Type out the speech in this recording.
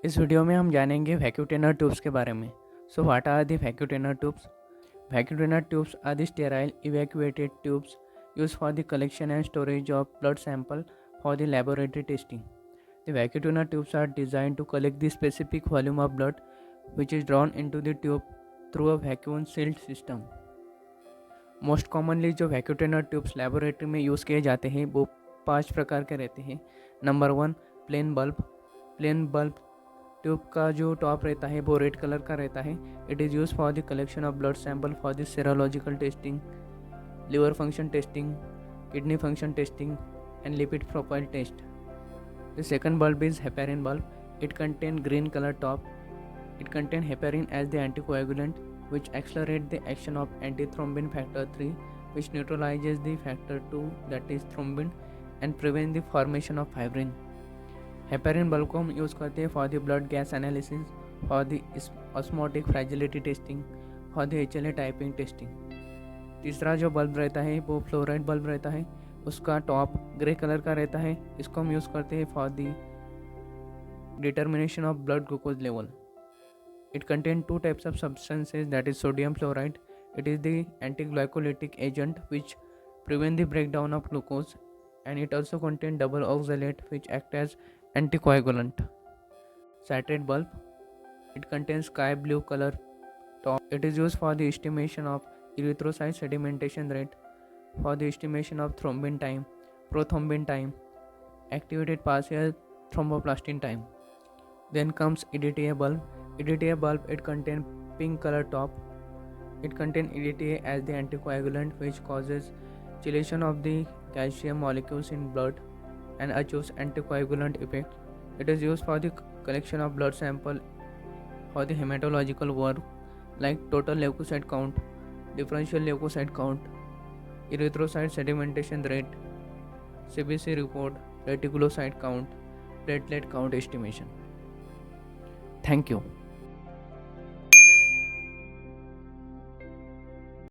इस वीडियो में हम जानेंगे वैक्यूटेनर ट्यूब्स के बारे में। So what are the vacutainer tubes? Vacutainer tubes are the sterile evacuated tubes used for the collection and storage of blood sample for the laboratory testing. The vacutainer tubes are designed to collect the specific volume of blood which is drawn into the tube through a vacuum sealed system. Most commonly जो vacutainer tubes laboratory में use किए जाते हैं वो 5 प्रकार के रहते हैं। Number 1, plain bulb. Plain bulb tube का जो टॉप रहता है वो रेड कलर का रहता है। It is use for the collection of blood sample for the serological testing, liver function testing, kidney function testing and lipid profile test. The second bulb is heparin bulb. It contains green color top. It contains heparin as the anticoagulant, which accelerates the action of antithrombin factor 3, which neutralizes the factor 2, that is thrombin, and prevents the formation of fibrin. Heparin bulb को हम use करते हैं for the blood gas analysis, for the osmotic fragility testing, for the HLA typing testing. तीसरा जो bulb रहता है वो fluoride bulb रहता है। उसका टॉप ग्रे कलर का रहता है। इसको हम यूज़ करते हैं for the determination of blood glucose level. It contains two types of substances, that is sodium fluoride. It is the antiglycolytic agent which prevent the breakdown of glucose, and it also contains double oxalate which act as anticoagulant. Citrate bulb. It contains sky blue color top. It is used for the estimation of erythrocyte sedimentation rate, for the estimation of thrombin time, prothrombin time, activated partial thromboplastin time. Then comes EDTA bulb. EDTA bulb, it contains pink color top. It contains EDTA as the anticoagulant which causes chelation of the calcium molecules in blood and achieves anticoagulant effect. It is used for the collection of blood sample for the hematological work like total leukocyte count, differential leukocyte count, erythrocyte sedimentation rate, CBC report, reticulocyte count, platelet count estimation. Thank you.